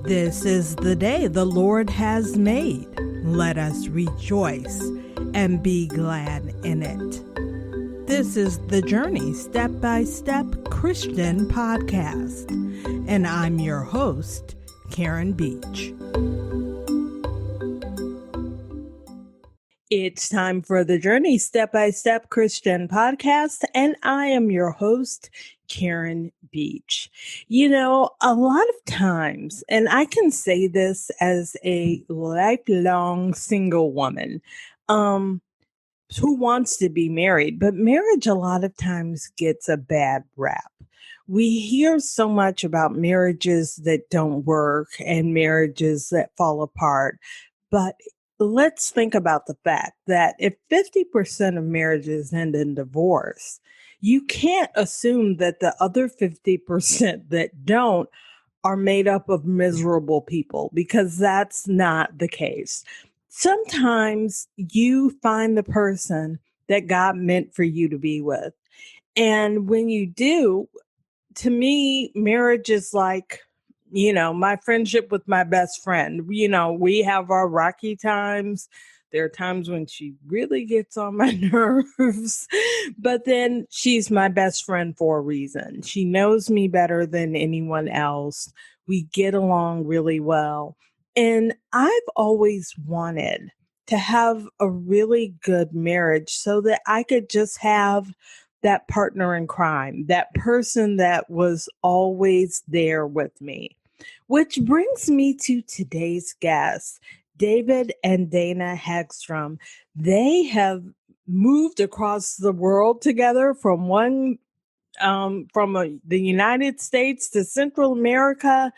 This is the day the Lord has made. Let us rejoice and be glad in it. This is the Journey Step-by-Step Christian Podcast, and I'm your host, Karen Beach. It's time for the Journey Step-by-Step Christian Podcast, and I am your host, Karen Beach. You know, a lot of times, and I can say this as a lifelong single woman, who wants to be married, but marriage a lot of times gets a bad rap. We hear so much about marriages that don't work and marriages that fall apart, but let's think about the fact that if 50% of marriages end in divorce, you can't assume that the other 50% that don't are made up of miserable people, because that's not the case. Sometimes you find the person that God meant for you to be with. And when you do, to me, marriage is like, you know, my friendship with my best friend. You know, we have our rocky times. There are times when she really gets on my nerves, but then she's my best friend for a reason. She knows me better than anyone else. We get along really well. And I've always wanted to have a really good marriage so that I could just have that partner in crime, that person that was always there with me. Which brings me to today's guest, David and Dana Hagstrom. They have moved across the world together from the United States to Central America.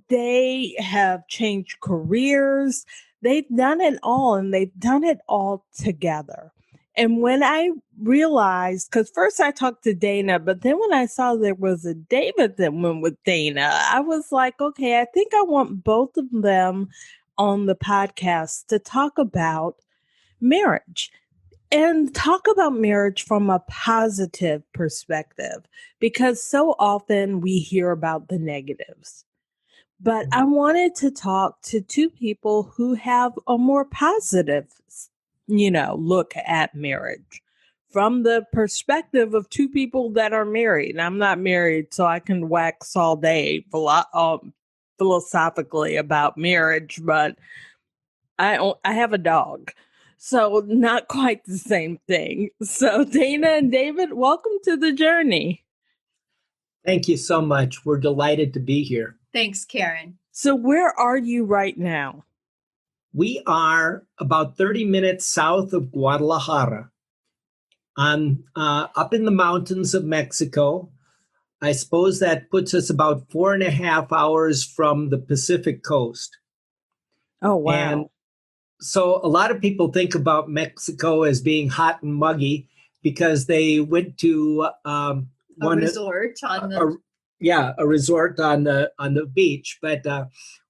They have changed careers. They've done it all, and they've done it all together. And when I realized, because first I talked to Dana, but then when I saw there was a David that went with Dana, I was like, okay, I think I want both of them on the podcast to talk about marriage. And talk about marriage from a positive perspective, because so often we hear about the negatives. But I wanted to talk to two people who have a more positive, look at marriage from the perspective of two people that are married. I'm not married, so I can wax all day philosophically about marriage, but I have a dog. So not quite the same thing. So Dana and David, welcome to the journey. Thank you so much. We're delighted to be here. Thanks, Karen. So where are you right now? We are about 30 minutes south of Guadalajara, up in the mountains of Mexico. I suppose that puts us about 4.5 hours from the Pacific coast. Oh, wow. And so a lot of people think about Mexico as being hot and muggy because they went to a resort on the beach. But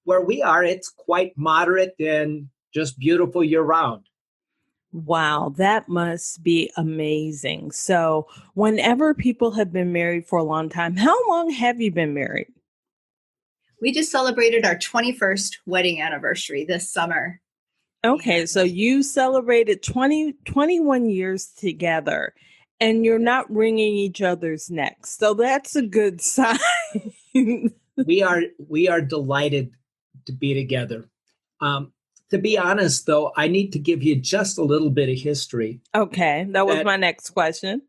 where we are, it's quite moderate and just beautiful year round. Wow, that must be amazing. So whenever people have been married for a long time, how long have you been married? We just celebrated our 21st wedding anniversary this summer. Okay, so you celebrated 21 years together, and you're not wringing each other's necks. So that's a good sign. We are delighted to be together. To be honest, though, I need to give you just a little bit of history. Okay, that was my next question.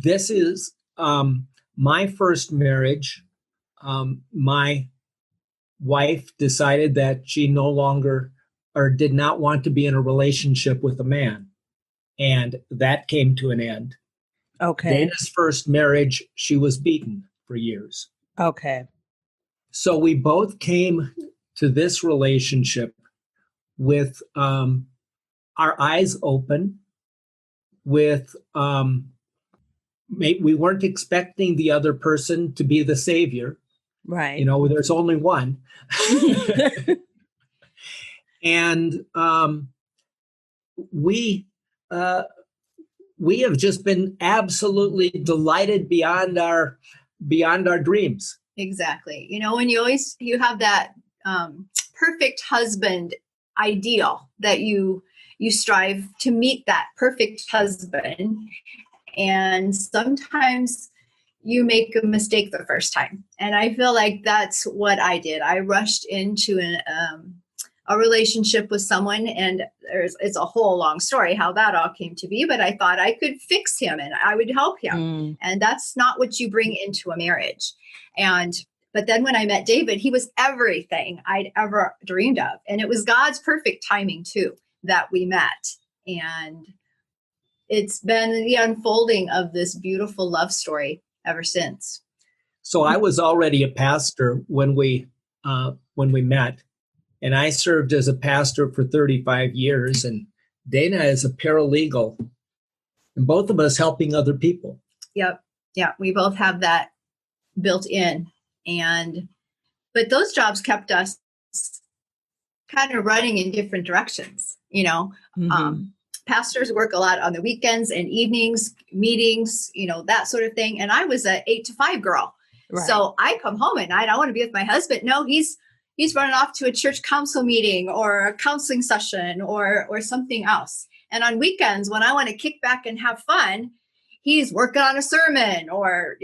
This is my first marriage. My wife decided that she no longer or did not want to be in a relationship with a man. And that came to an end. Okay. Dana's first marriage, she was beaten for years. Okay. So we both came to this relationship with our eyes open, with we weren't expecting the other person to be the savior. Right. You know, there's only one. And we have just been absolutely delighted beyond our dreams. Exactly. When you have that perfect husband ideal that you strive to meet that perfect husband, and sometimes you make a mistake the first time. And I feel like that's what I did. I rushed into a relationship with someone, and it's a whole long story how that all came to be, but I thought I could fix him and I would help him. And that's not what you bring into a marriage. But then when I met David, he was everything I'd ever dreamed of. And it was God's perfect timing too, that we met. And it's been the unfolding of this beautiful love story ever since. So I was already a pastor when we met, and I served as a pastor for 35 years, and Dana is a paralegal, and both of us helping other people. Yep. Yeah, we both have that built in. But those jobs kept us kind of running in different directions, Pastors work a lot on the weekends and evenings, meetings, that sort of thing. And I was a 8 to 5 girl. Right. So I come home at night. I want to be with my husband. No, he's running off to a church council meeting or a counseling session or something else. And on weekends, when I want to kick back and have fun, he's working on a sermon or,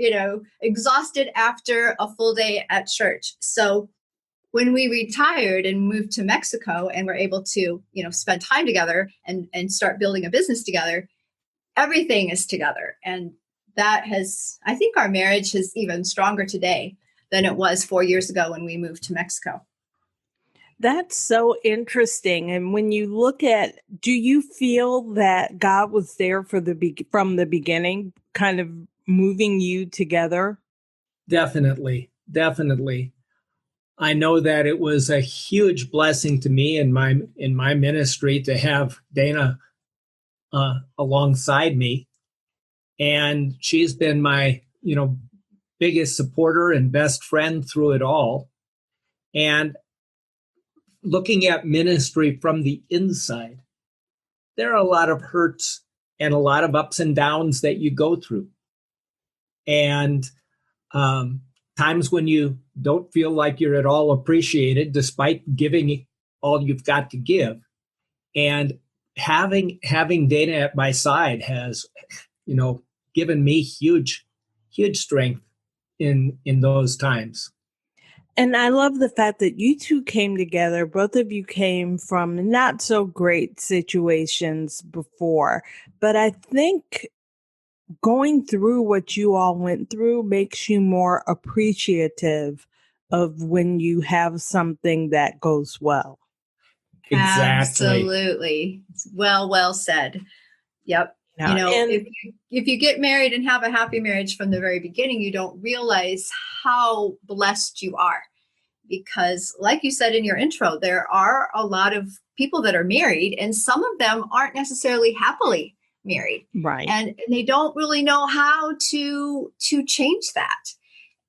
exhausted after a full day at church. So when we retired and moved to Mexico and were able to, spend time together and start building a business together, everything is together. And that I think our marriage is even stronger today than it was 4 years ago when we moved to Mexico. That's so interesting. And when you look at, do you feel that God was there from the beginning, kind of moving you together? Definitely. I know that it was a huge blessing to me in my ministry to have Dana alongside me, and she's been my biggest supporter and best friend through it all. And looking at ministry from the inside, there are a lot of hurts and a lot of ups and downs that you go through, and times when you don't feel like you're at all appreciated despite giving all you've got to give. And having Dana at my side has, given me huge strength in those times. And I love the fact that you two came together. Both of you came from not so great situations before, but I think going through what you all went through makes you more appreciative of when you have something that goes well. Exactly. Absolutely. Well said. Yep. If you get married and have a happy marriage from the very beginning, you don't realize how blessed you are. Because like you said in your intro, there are a lot of people that are married, and some of them aren't necessarily happily married. Right. And they don't really know how to change that.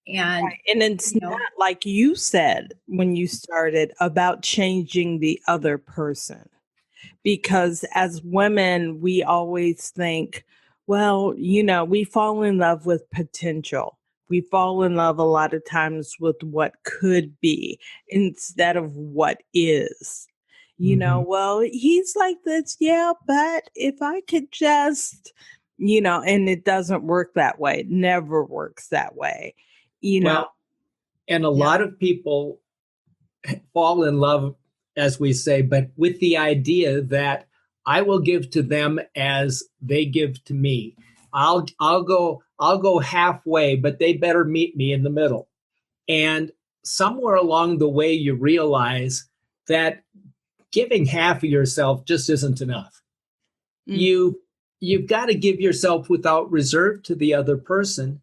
And, right. And it's not like you said when you started about changing the other person. Because as women, we always think, well, we fall in love with potential. We fall in love a lot of times with what could be instead of what is. Well, he's like this, yeah, but if I could just, and it doesn't work that way. It never works that way, Well, and a lot of people fall in love, as we say, but with the idea that I will give to them as they give to me. I'll go halfway, but they better meet me in the middle. And somewhere along the way, you realize that giving half of yourself just isn't enough. You've got to give yourself without reserve to the other person.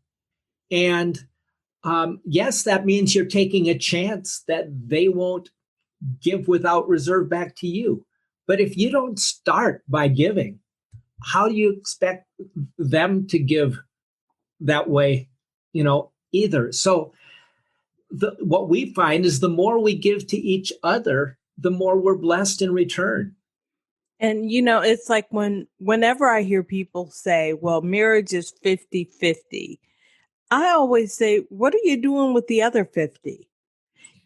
And yes, that means you're taking a chance that they won't give without reserve back to you. But if you don't start by giving, how do you expect them to give that way, either? So what we find is the more we give to each other, the more we're blessed in return. And, it's like whenever I hear people say, well, marriage is 50-50, I always say, what are you doing with the other 50?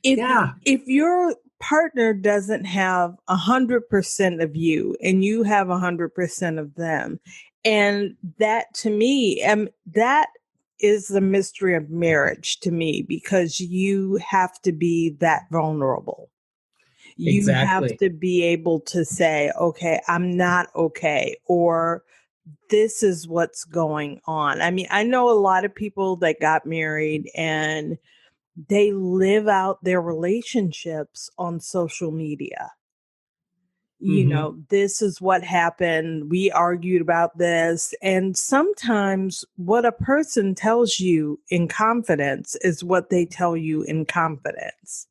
If your partner doesn't have 100% of you and you have 100% of them, and that to me, that is the mystery of marriage to me, because you have to be that vulnerable. You have Exactly. to be able to say, okay, I'm not okay, or this is what's going on. I mean, I know a lot of people that got married and they live out their relationships on social media. You know, this is what happened. We argued about this. And sometimes what a person tells you in confidence is what they tell you in confidence.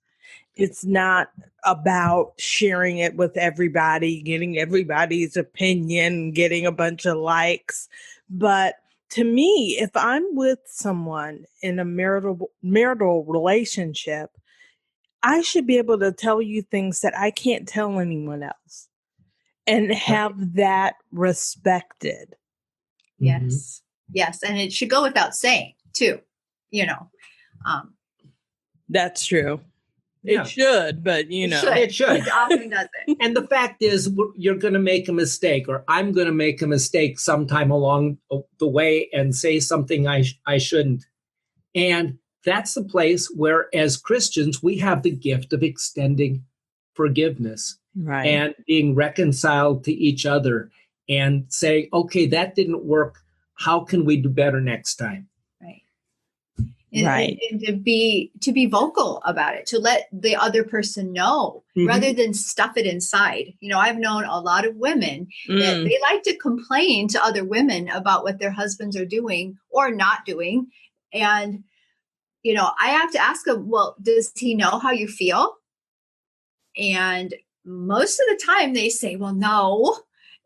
It's not about sharing it with everybody, getting everybody's opinion, getting a bunch of likes. But to me, if I'm with someone in a marital relationship, I should be able to tell you things that I can't tell anyone else and have that respected. Yes. Yes. And it should go without saying too, you know. That's true. Yeah. It should, but you know. It should. It often doesn't. And the fact is, you're going to make a mistake, or I'm going to make a mistake sometime along the way and say something I shouldn't. And that's the place where, as Christians, we have the gift of extending forgiveness, right, and being reconciled to each other and saying, okay, that didn't work. How can we do better next time? Right. And to be vocal about it, to let the other person know, rather than stuff it inside. You know, I've known a lot of women that they like to complain to other women about what their husbands are doing or not doing. And, you know, I have to ask them, well, does he know how you feel? And most of the time they say, well, no.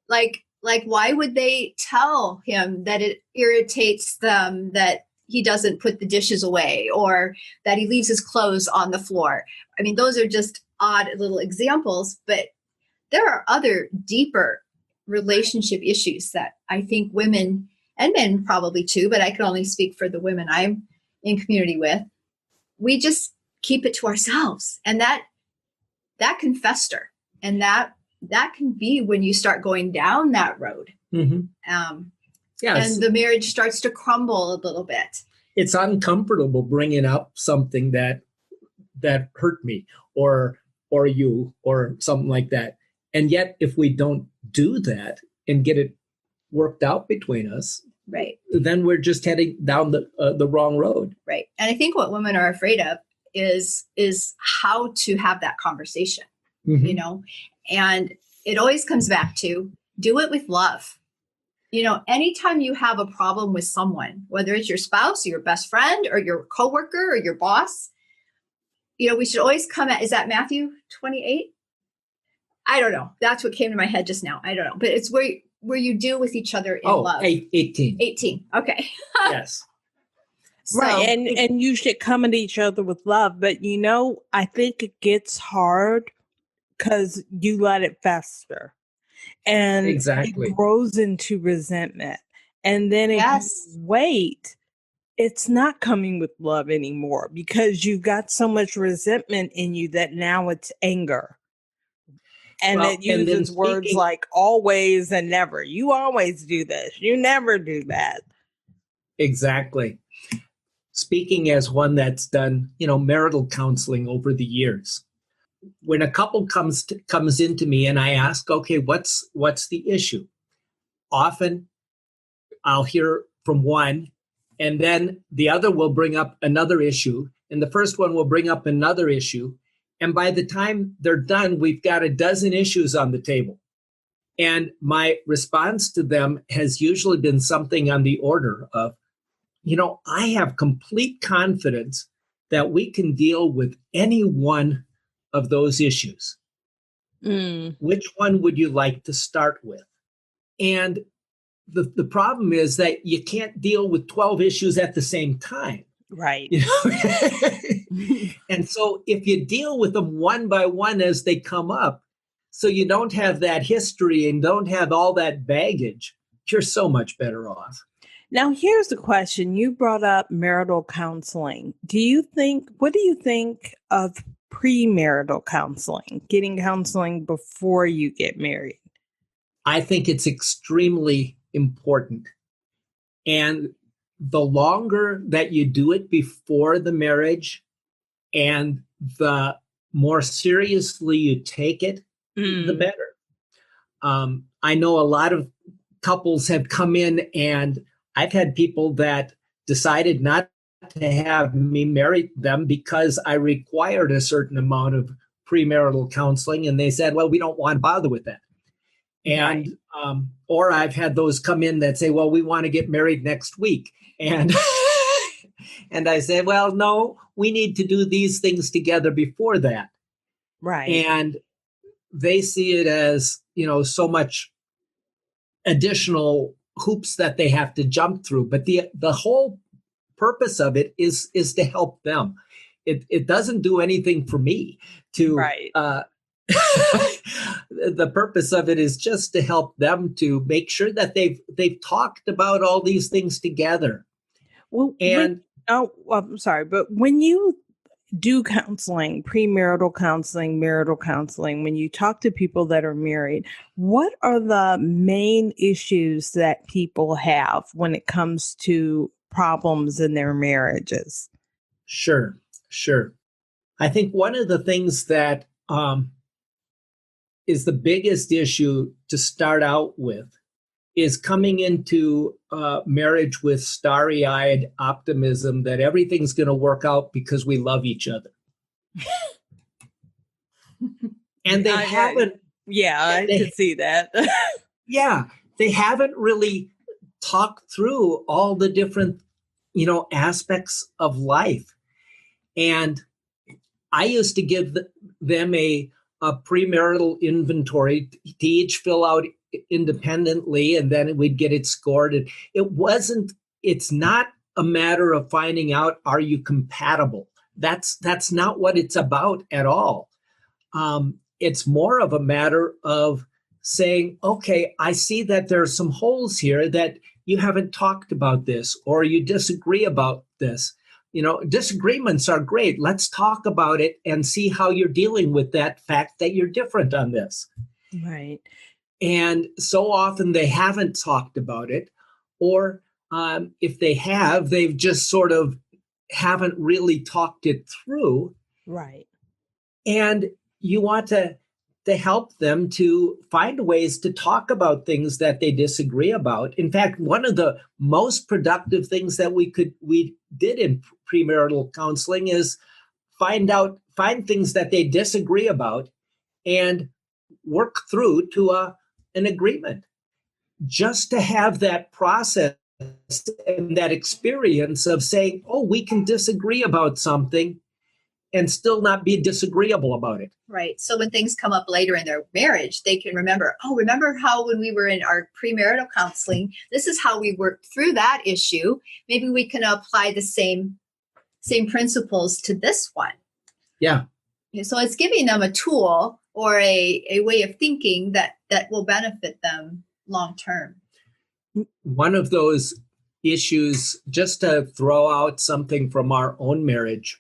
Like, why would they tell him that it irritates them that he doesn't put the dishes away, or that he leaves his clothes on the floor? I mean, those are just odd little examples, but there are other deeper relationship issues that I think women and men probably too, but I can only speak for the women I'm in community with. We just keep it to ourselves, and that can fester, and that can be when you start going down that road. Yes. And the marriage starts to crumble a little bit. It's uncomfortable bringing up something that hurt me or you or something like that. And yet, if we don't do that and get it worked out between us, right, then we're just heading down the wrong road. Right. And I think what women are afraid of is how to have that conversation, you know, and it always comes back to do it with love. You know, anytime you have a problem with someone, whether it's your spouse or your best friend or your coworker or your boss, you know, we should always come at, is that Matthew 28? I don't know. That's what came to my head just now. I don't know. But it's where you deal with each other in love. 18. 18. Okay. Yes. So, right. And you should come at each other with love. But, you know, I think it gets hard because you let it fester. And exactly. It grows into resentment. And then if you wait, it's not coming with love anymore, because you've got so much resentment in you that now it's anger. And it uses words like always and never. You always do this. You never do that. Exactly. Speaking as one that's done, you know, marital counseling over the years, when a couple comes into me and I ask, okay, what's the issue? Often I'll hear from one, and then the other will bring up another issue, and the first one will bring up another issue. And by the time they're done, we've got a dozen issues on the table. And my response to them has usually been something on the order of, you know, I have complete confidence that we can deal with any one of those issues. Which one would you like to start with? And the problem is that you can't deal with 12 issues at the same time. Right. You know? And so if you deal with them one by one as they come up, so you don't have that history and don't have all that baggage, you're so much better off. Now, here's the question. You brought up marital counseling. What do you think of premarital counseling, getting counseling before you get married? I think it's extremely important. And the longer that you do it before the marriage and the more seriously you take it, the better. I know a lot of couples have come in, and I've had people that decided not to have me marry them because I required a certain amount of premarital counseling, and they said, well, we don't want to bother with that. And or I've had those come in that say, well, we want to get married next week. And and I say, well, no, we need to do these things together before that. Right. And they see it as, so much additional hoops that they have to jump through. But the whole purpose of it is to help them. It doesn't do anything for me to Right. The purpose of it is just to help them to make sure that they've talked about all these things together. Well, I'm sorry, but when you do counseling, premarital counseling, marital counseling, when you talk to people that are married, what are the main issues that people have when it comes to problems in their marriages? Sure. I think one of the things that is the biggest issue to start out with is coming into marriage with starry-eyed optimism that everything's going to work out because we love each other. And they haven't. Yeah, I can see that. Yeah, they haven't really talked through all the different, aspects of life. And I used to give them a premarital inventory to each fill out independently, and then we'd get it scored. And it's not a matter of finding out, are you compatible? That's not what it's about at all. It's more of a matter of saying, okay, I see that there are some holes here that you haven't talked about this, or you disagree about this. Disagreements are great. Let's talk about it and see how you're dealing with that fact that you're different on this. Right. And so often they haven't talked about it, or if they have, they've just sort of haven't really talked it through. Right. And you want to help them to find ways to talk about things that they disagree about. In fact, one of the most productive things that we did in premarital counseling is find things that they disagree about and work through to an agreement. Just to have that process and that experience of saying, oh, we can disagree about something and still not be disagreeable about it. Right. So when things come up later in their marriage, they can remember how when we were in our premarital counseling, this is how we worked through that issue. Maybe we can apply the same principles to this one. Yeah. So it's giving them a tool or a way of thinking that will benefit them long term. One of those issues, just to throw out something from our own marriage,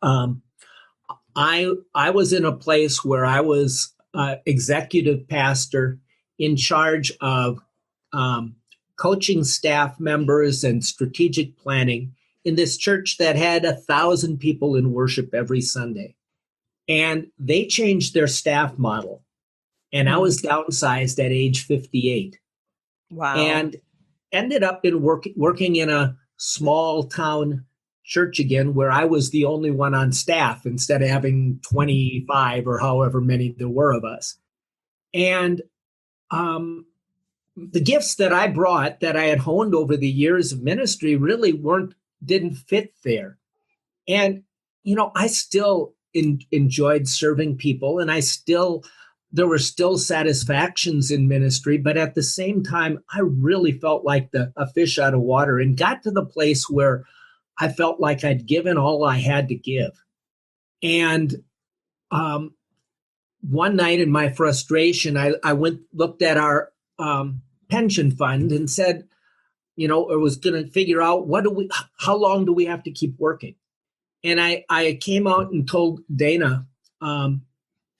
I was in a place where I was executive pastor in charge of coaching staff members and strategic planning in this church that had 1,000 people in worship every Sunday. And they changed their staff model. And I was downsized at age 58. Wow. And ended up in working in a small town church again, where I was the only one on staff instead of having 25 or however many there were of us. And the gifts that I brought that I had honed over the years of ministry really didn't fit there. And, I still enjoyed serving people, and there were still satisfactions in ministry, but at the same time, I really felt like a fish out of water, and got to the place where I felt like I'd given all I had to give. And one night in my frustration, I looked at our pension fund and said, or was going to figure out how long do we have to keep working? And I came out and told Dana,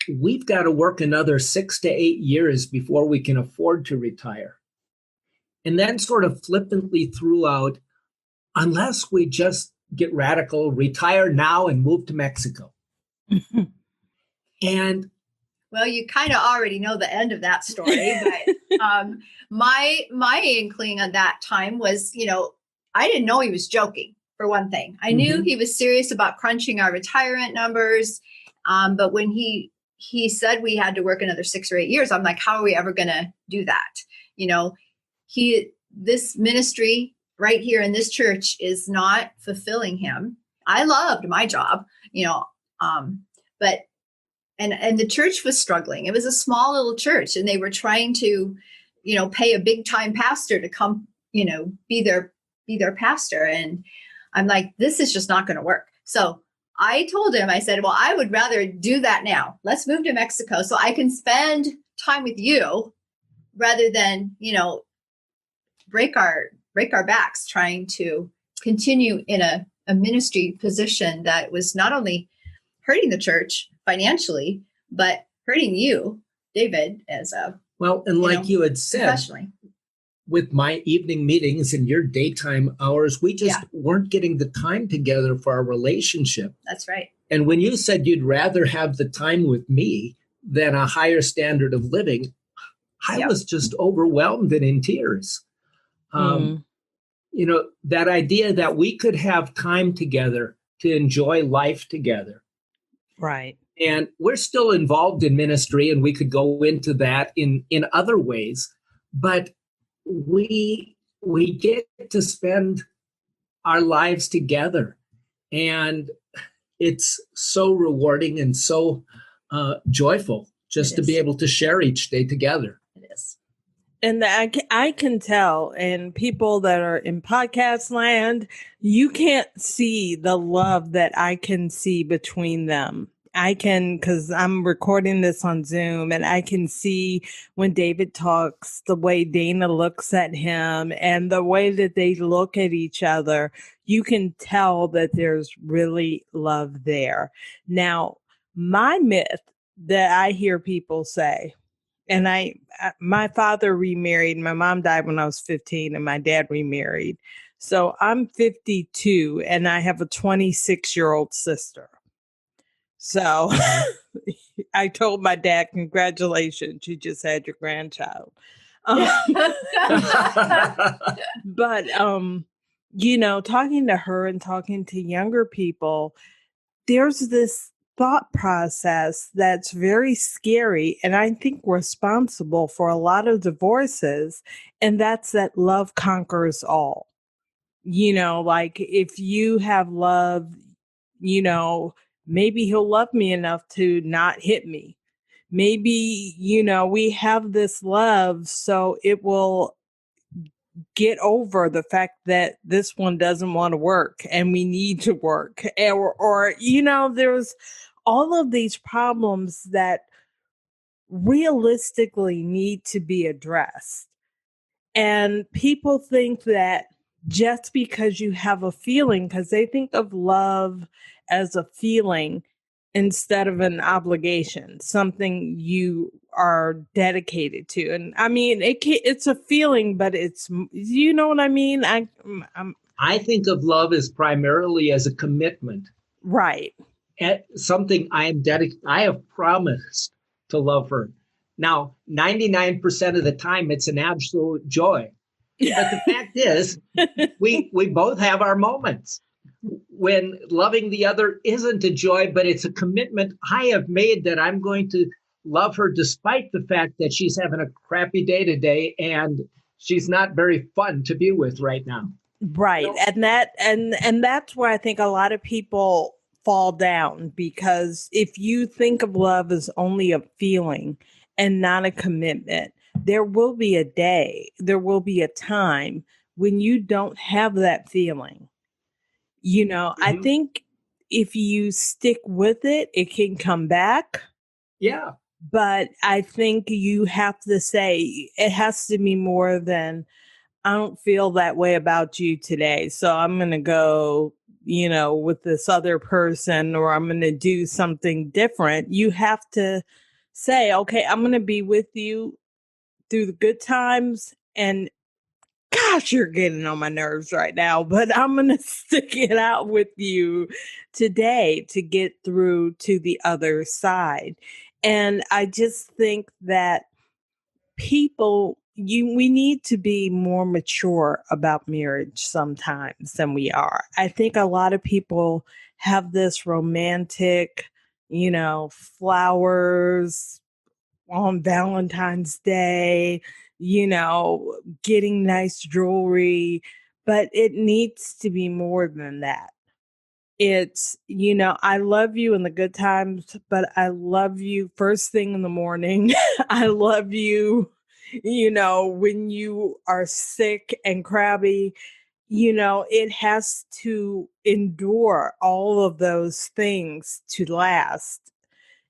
we've got to work another 6 to 8 years before we can afford to retire. And then sort of flippantly threw out, unless we just get radical, retire now and move to Mexico. And well, you kind of already know the end of that story, but my inkling at that time was, I didn't know he was joking, for one thing. I knew he was serious about crunching our retirement numbers, but when he said we had to work another 6 or 8 years, I'm like, how are we ever going to do that? This ministry right here in this church is not fulfilling him. I loved my job, but and the church was struggling. It was a small little church, and they were trying to, pay a big time pastor to come, be their pastor. And I'm like, this is just not going to work. So I told him, I said, well, I would rather do that now. Let's move to Mexico so I can spend time with you rather than, break our backs trying to continue in a ministry position that was not only hurting the church financially, but hurting you, David, as a and like you had said, professionally. With my evening meetings and your daytime hours, we just weren't getting the time together for our relationship. That's right. And when you said you'd rather have the time with me than a higher standard of living, I was just overwhelmed and in tears. That idea that we could have time together to enjoy life together. Right. And we're still involved in ministry, and we could go into that in other ways, but we get to spend our lives together, and it's so rewarding and so joyful just to be able to share each day together. It is. And I can tell, and people that are in podcast land, you can't see the love that I can see between them. I can, because I'm recording this on Zoom, and I can see when David talks, the way Dana looks at him and the way that they look at each other. You can tell that there's really love there. Now, my myth that I hear people say, and my father remarried. My mom died when I was 15, and my dad remarried. So I'm 52, and I have a 26-year-old sister. So I told my dad, congratulations, you just had your grandchild. But, talking to her and talking to younger people, there's this thought process that's very scary, and I think responsible for a lot of divorces, and that's that love conquers all. Like if you have love, maybe he'll love me enough to not hit me. Maybe, we have this love, so it will get over the fact that this one doesn't want to work and we need to work. Or there's all of these problems that realistically need to be addressed. And people think that just because you have a feeling, because they think of love as a feeling instead of an obligation, something you are dedicated to. And I mean, it's a feeling, but it's, you know what I mean? I think of love as primarily as a commitment. Right. Something I have promised to love her. Now, 99% of the time, it's an absolute joy. But the fact is, we both have our moments when loving the other isn't a joy, but it's a commitment I have made that I'm going to love her despite the fact that she's having a crappy day today and she's not very fun to be with right now. Right. And that's where I think a lot of people fall down, because if you think of love as only a feeling and not a commitment, there will be a day, there will be a time when you don't have that feeling. I think if you stick with it, it can come back. Yeah. But I think you have to say it has to be more than I don't feel that way about you today. So I'm going to go, with this other person, or I'm going to do something different. You have to say, okay, I'm going to be with you through the good times, and gosh, you're getting on my nerves right now, but I'm going to stick it out with you today to get through to the other side. And I just think that we need to be more mature about marriage sometimes than we are. I think a lot of people have this romantic, flowers on Valentine's Day, getting nice jewelry, but it needs to be more than that. It's, I love you in the good times, but I love you first thing in the morning. I love you, when you are sick and crabby. It has to endure all of those things to last.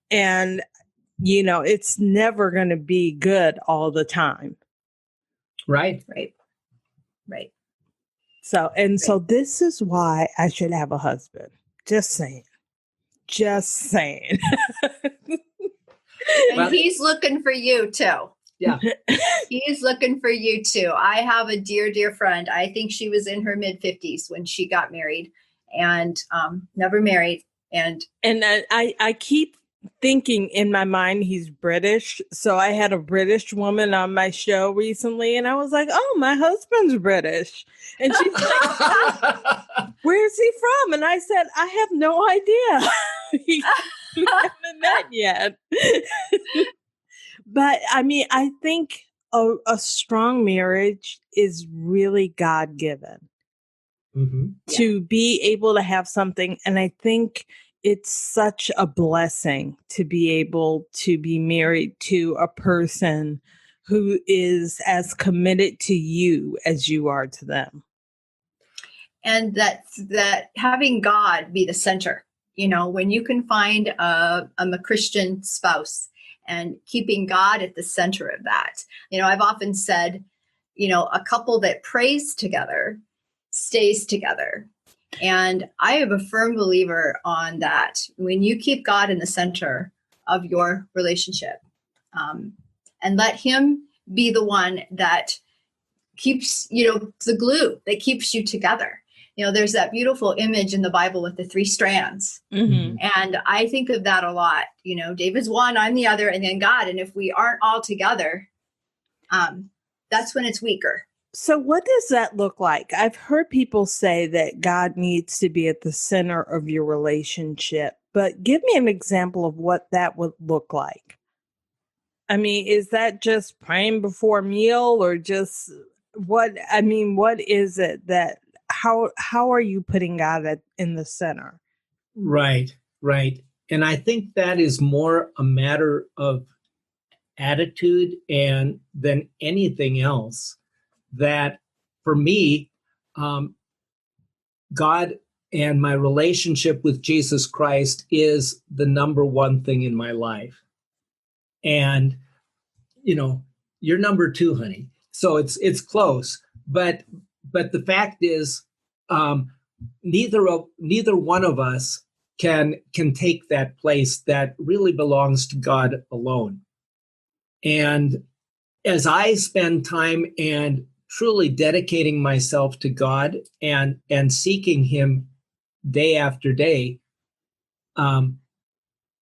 And it's never going to be good all the time. Right. Right. So this is why I should have a husband. Just saying. And he's looking for you too. Yeah. He's looking for you too. I have a dear friend. I think she was in her mid-50s when she got married, and never married. And I keep thinking in my mind he's British. So I had a British woman on my show recently, and I was like, "Oh, my husband's British," and she's like, "Where's he from?" And I said, "I have no idea. We haven't met yet." But I mean, I think a strong marriage is really God-given. Mm-hmm. To be able to have something. And I think it's such a blessing to be able to be married to a person who is as committed to you as you are to them. And that having God be the center, when you can find a Christian spouse and keeping God at the center of that. I've often said, a couple that prays together stays together. And I am a firm believer on that. When you keep God in the center of your relationship, and let him be the one that keeps, the glue that keeps you together. There's that beautiful image in the Bible with the 3 strands. Mm-hmm. And I think of that a lot. David's one, I'm the other, and then God. And if we aren't all together, that's when it's weaker. So what does that look like? I've heard people say that God needs to be at the center of your relationship, but give me an example of what that would look like. I mean, is that just praying before a meal, or just what is it that, how are you putting God in the center? Right. And I think that is more a matter of attitude and than anything else. That for me, God and my relationship with Jesus Christ is the number one thing in my life. And, you're number 2, honey. So it's close. But the fact is, neither one of us can take that place that really belongs to God alone. And as I spend time and truly dedicating myself to God and seeking him day after day,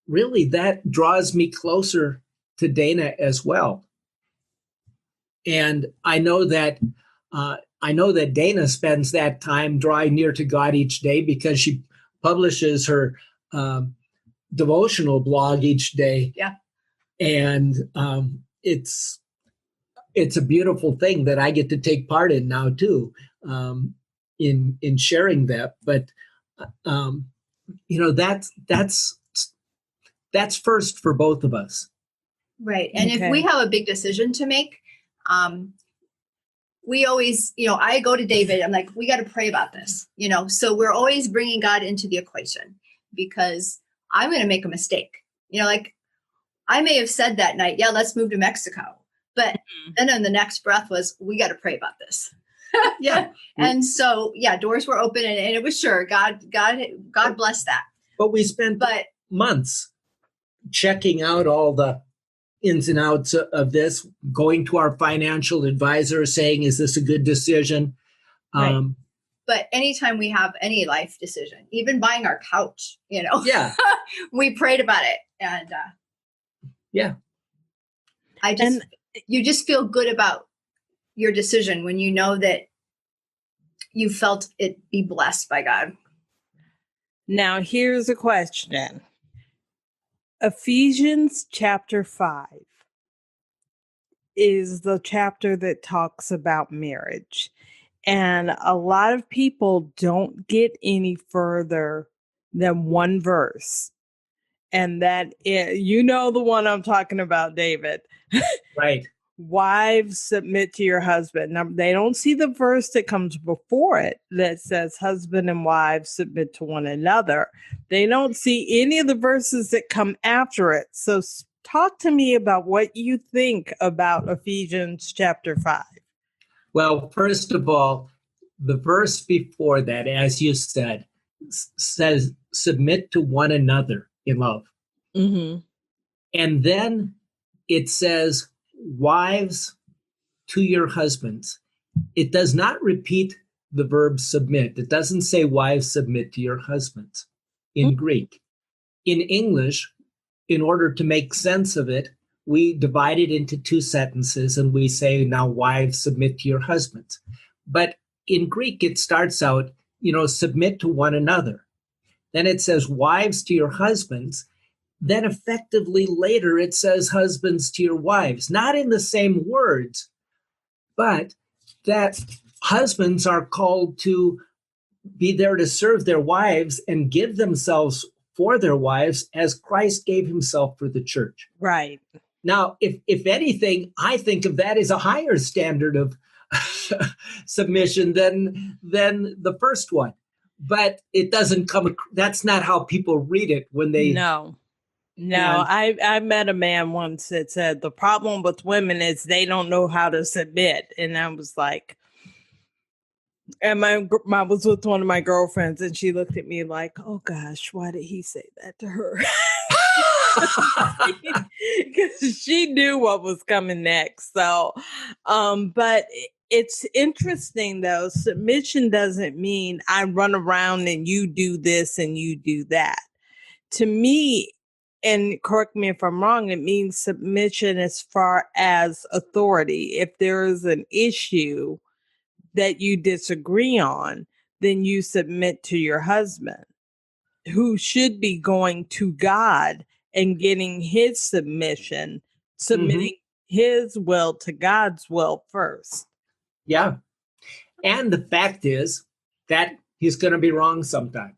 really that draws me closer to Dana as well. And I know that Dana spends that time drawing near to God each day because she publishes her devotional blog each day. Yeah. And it's a beautiful thing that I get to take part in now too, in sharing that. But that's first for both of us. Right. And Okay. if we have a big decision to make, we always, I go to David, I'm like, we got to pray about this, so we're always bringing God into the equation, because I'm going to make a mistake. Like I may have said that night, yeah, let's move to Mexico. But then in the next breath was, we got to pray about this. Yeah. And so, yeah, doors were open, and it was sure. God bless that. But we spent months checking out all the ins and outs of this, going to our financial advisor saying, is this a good decision? Right. But anytime we have any life decision, even buying our couch, yeah, we prayed about it. And yeah, you just feel good about your decision when you know that you felt it be blessed by God. Now, here's a question. Ephesians chapter 5 is the chapter that talks about marriage. And a lot of people don't get any further than one verse. And that is, the one I'm talking about, David. Right. Wives, submit to your husband. Now, they don't see the verse that comes before it that says husband and wives submit to one another. They don't see any of the verses that come after it. So talk to me about what you think about Ephesians chapter 5. Well, first of all, the verse before that, as you said, says submit to one another in love. Mm-hmm. And then it says, wives to your husbands. It does not repeat the verb submit. It doesn't say wives submit to your husbands in Greek. In English, in order to make sense of it, we divide it into two sentences and we say, now wives submit to your husbands. But in Greek, it starts out, submit to one another. Then it says wives to your husbands. Then effectively later it says husbands to your wives, not in the same words, but that husbands are called to be there to serve their wives and give themselves for their wives as Christ gave himself for the church. Right. Now, if anything, I think of that as a higher standard of submission than the first one. But it doesn't come, that's not how people read it when they... No, I met a man once that said the problem with women is they don't know how to submit. And I was like, and I was with one of my girlfriends and she looked at me like, oh gosh, why did he say that to her? Because she knew what was coming next. So, but it's interesting though. Submission doesn't mean I run around and you do this and you do that. To me, and correct me if I'm wrong, it means submission as far as authority. If there is an issue that you disagree on, then you submit to your husband, who should be going to God and getting his submitting his will to God's will first. Yeah. And the fact is that he's going to be wrong sometime.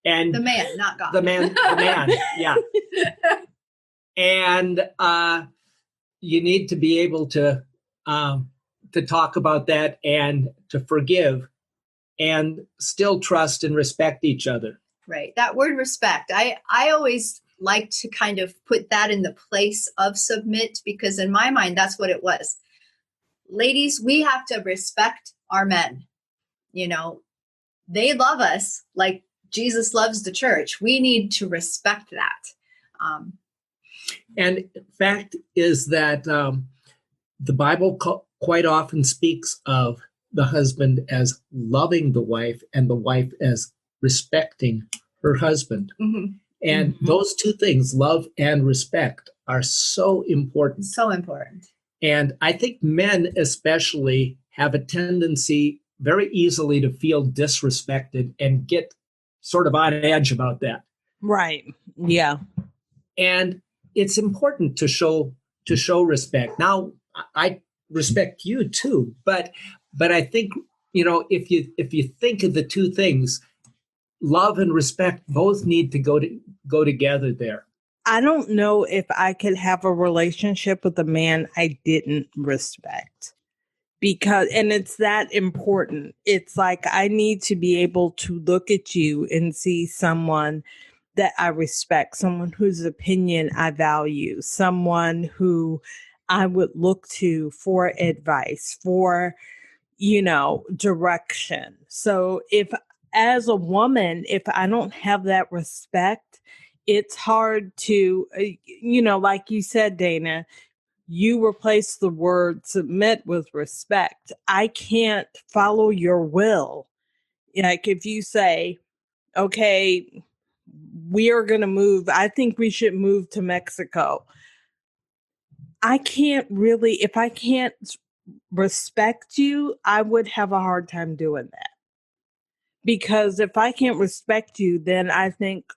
And the man, not God. The man, yeah. And you need to be able to talk about that and to forgive and still trust and respect each other. Right. That word respect, I always like to kind of put that in the place of submit, because in my mind, that's what it was. Ladies, we have to respect our men. They love us like Jesus loves the church. We need to respect that. And fact is that the Bible quite often speaks of the husband as loving the wife and the wife as respecting her husband. Mm-hmm. And those two things, love and respect, are so important. So important. And I think men especially have a tendency very easily to feel disrespected and get sort of on edge about that. Right. Yeah. And it's important to show respect. Now, I respect you too, but I think, if you think of the two things, love and respect both need to go together there. I don't know if I could have a relationship with a man I didn't respect, and it's that important. It's like I need to be able to look at you and see someone that I respect, someone whose opinion I value, someone who I would look to for advice, for direction. So if, as a woman, if I don't have that respect, it's hard to, like you said, Dana, you replace the word submit with respect. I can't follow your will. Like if you say, okay, we are going to move, I think we should move to Mexico. I can't really, if I can't respect you, I would have a hard time doing that. Because if I can't respect you, then I think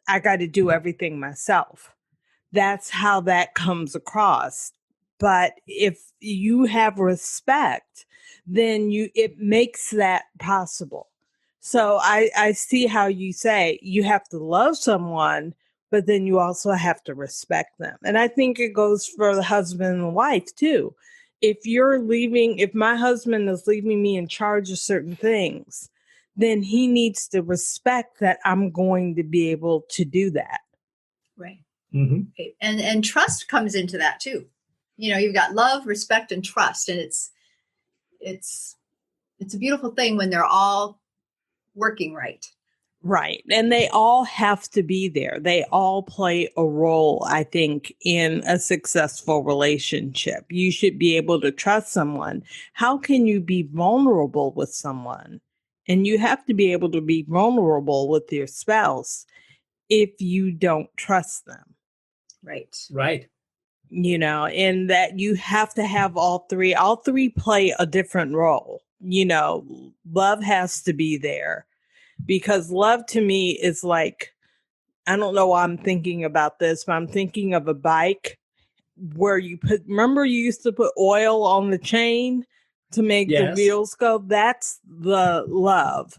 I got to do everything myself. That's how that comes across. But if you have respect, then it makes that possible. So I see how you say you have to love someone, but then you also have to respect them. And I think it goes for the husband and wife too. If my husband is leaving me in charge of certain things, then he needs to respect that I'm going to be able to do that. Right. Mm-hmm. Okay. And trust comes into that too. You've got love, respect, and trust. And it's a beautiful thing when they're all working right. Right. And they all have to be there. They all play a role, I think, in a successful relationship. You should be able to trust someone. How can you be vulnerable with someone? And you have to be able to be vulnerable with your spouse if you don't trust them. Right. Right. And that you have to have all three. All three play a different role. Love has to be there. Because love to me is like, I don't know why I'm thinking about this, but I'm thinking of a bike where remember you used to put oil on the chain to make the wheels go? That's the love.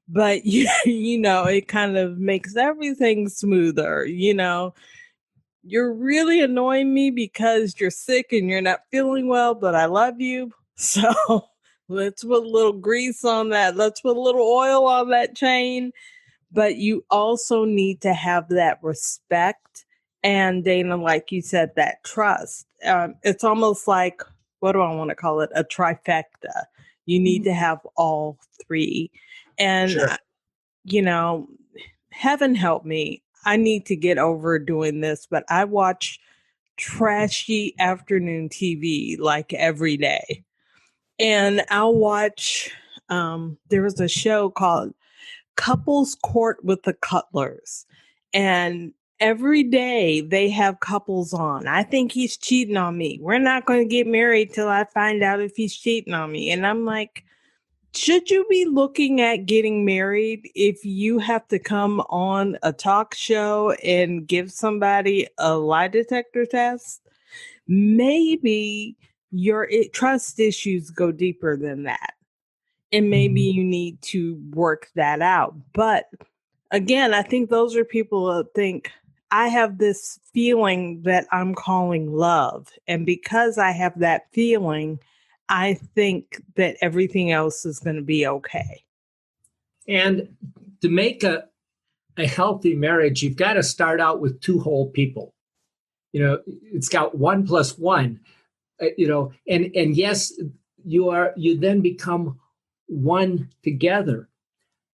But, it kind of makes everything smoother, You're really annoying me because you're sick and you're not feeling well, but I love you. So let's put a little grease on that. Let's put a little oil on that chain. But you also need to have that respect. And Dana, like you said, that trust. It's almost like, what do I want to call it? A trifecta. You need to have all three. And, heaven help me. I need to get over doing this, but I watch trashy afternoon TV like every day. And I'll watch, there was a show called Couples Court with the Cutlers. And every day they have couples on. I think he's cheating on me. We're not going to get married till I find out if he's cheating on me. And I'm like, should you be looking at getting married if you have to come on a talk show and give somebody a lie detector test? Maybe your trust issues go deeper than that. And maybe you need to work that out. But again, I think those are people that think, I have this feeling that I'm calling love. And because I have that feeling, I think that everything else is going to be okay. And to make a healthy marriage, you've got to start out with two whole people. It's got 1 + 1, and yes, you then become one together,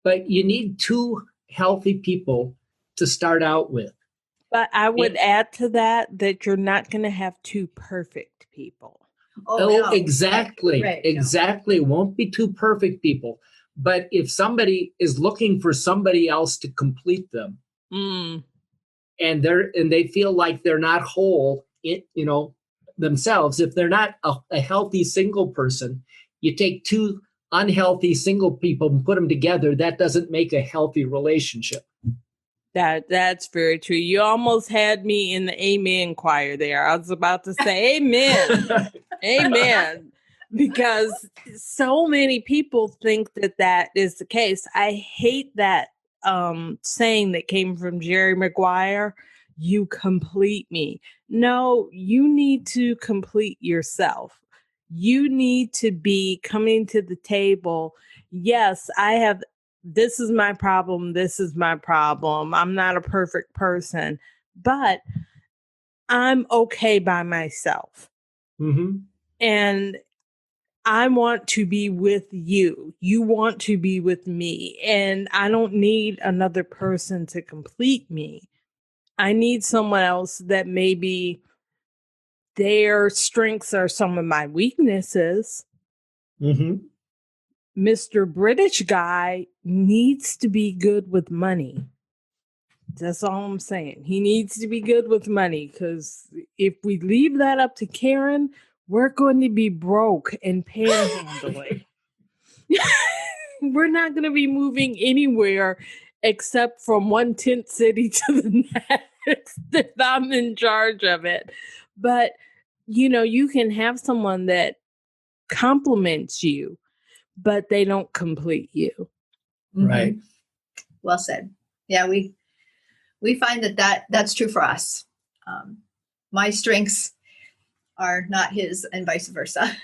but you need two healthy people to start out with. But I would add to that you're not going to have two perfect people. No. Exactly. Right. Exactly. No. Won't be two perfect people. But if somebody is looking for somebody else to complete them, and they feel like they're not whole, themselves, if they're not a healthy single person, you take two unhealthy single people and put them together, that doesn't make a healthy relationship. That's very true. You almost had me in the amen choir there. I was about to say amen. Amen. Because so many people think that is the case. I hate that saying that came from Jerry Maguire, you complete me. No, you need to complete yourself. You need to be coming to the table. Yes, this is my problem. This is my problem. I'm not a perfect person, but I'm okay by myself. Mm-hmm. And I want to be with you. You want to be with me. And I don't need another person to complete me. I need someone else that maybe their strengths are some of my weaknesses. Mm-hmm. Mr. British guy needs to be good with money. That's all I'm saying. He needs to be good with money, because if we leave that up to Karen, we're going to be broke and panhandling. We're not going to be moving anywhere except from one tent city to the next if I'm in charge of it. But, you can have someone that compliments you, but they don't complete you. Right. Well said. Yeah, we find that's true for us. My strengths are not his, and vice versa.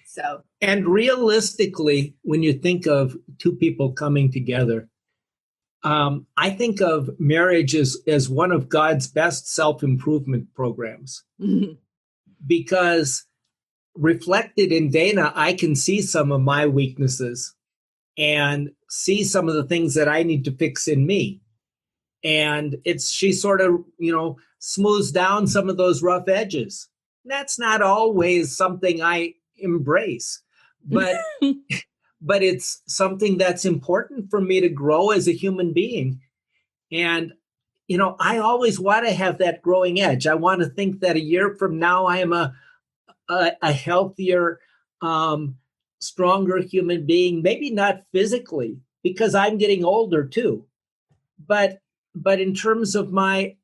So. And realistically, when you think of two people coming together, I think of marriage as one of God's best self-improvement programs. Because reflected in Dana, I can see some of my weaknesses and see some of the things that I need to fix in me. And she sort of, smooths down some of those rough edges. That's not always something I embrace, but but it's something that's important for me to grow as a human being. And I always want to have that growing edge. I want to think that a year from now I am a healthier, stronger human being. Maybe not physically, because I'm getting older too, but in terms of my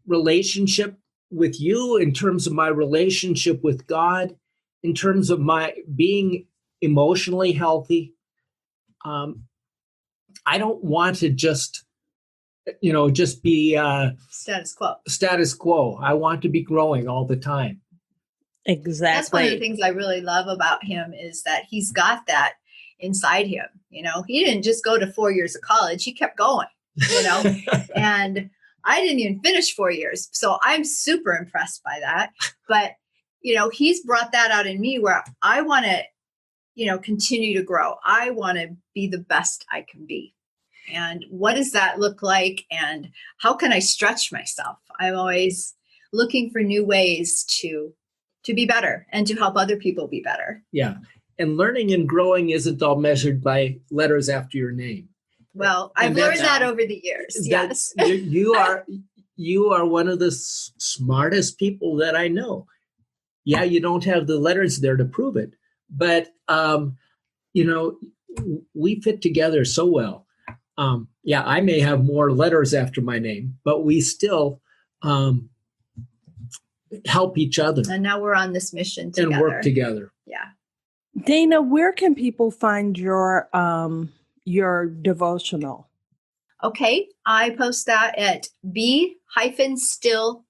relationship with you, in terms of my relationship with God, in terms of my being emotionally healthy, I don't want to just be status quo. I want to be growing all the time. Exactly. That's one of the things I really love about him, is that he's got that inside him. He didn't just go to 4 years of college. He kept going, and I didn't even finish 4 years. So I'm super impressed by that. But, he's brought that out in me, where I want to, continue to grow. I want to be the best I can be. And what does that look like? And how can I stretch myself? I'm always looking for new ways to be better and to help other people be better. Yeah. And learning and growing isn't all measured by letters after your name. Well, I've learned that over the years. Yes. You are one of the smartest people that I know. Yeah, you don't have the letters there to prove it, but we fit together so well. I may have more letters after my name, but we still help each other. And now we're on this mission together. And work together. Yeah. Dana, where can people find your devotional? Okay, I post that at b-still.org.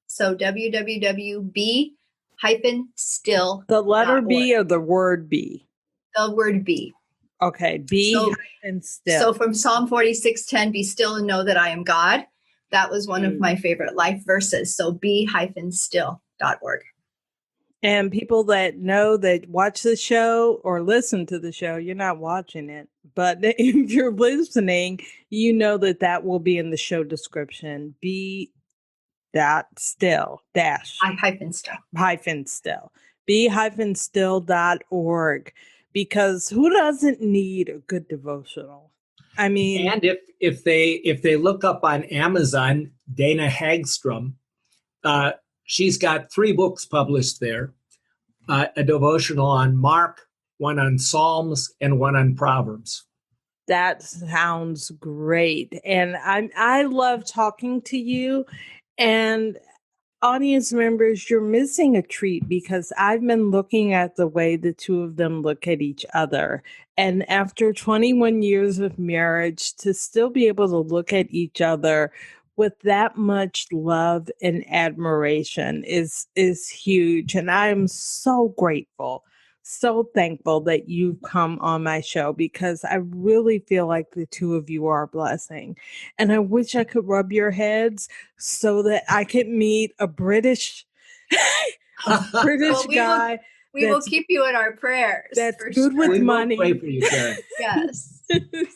So www.b-still.org. The letter B or the word B? The word B. Okay, be still. So from Psalm 46:10, be still and know that I am God. That was one of my favorite life verses. So b-still.org. And people that watch the show or listen to the show, you're not watching it, but if you're listening, that will be in the show description. B.still b-still.org. Because who doesn't need a good devotional? I mean, and if they look up on Amazon, Dana Hagstrom, she's got 3 books published there: a devotional on Mark, one on Psalms, and one on Proverbs. That sounds great, and I love talking to you. And audience members, you're missing a treat, because I've been looking at the way the two of them look at each other. And after 21 years of marriage, to still be able to look at each other with that much love and admiration is huge. And I am so grateful, so thankful that you've come on my show, because I really feel like the two of you are a blessing. And I wish I could rub your heads so that I could meet a British British Well, guy. We will keep you in our prayers. That's good with We will money. pray for you, Karen. Yes.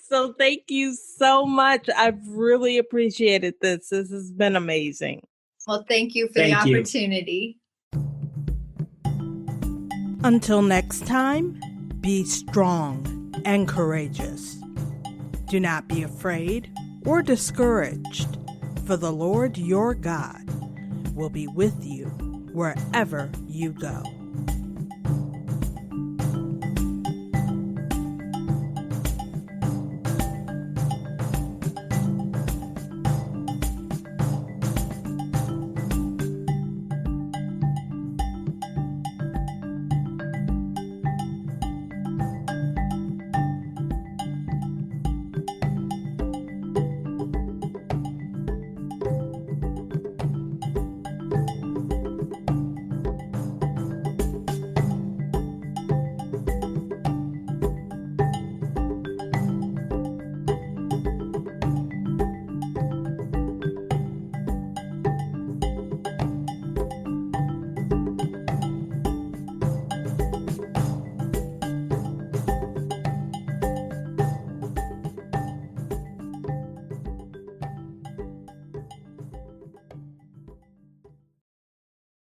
So thank you so much. I've really appreciated this. This has been amazing. Well, thank you for Thank the you. opportunity. Until next time, be strong and courageous. Do not be afraid or discouraged, for the Lord your God will be with you wherever you go.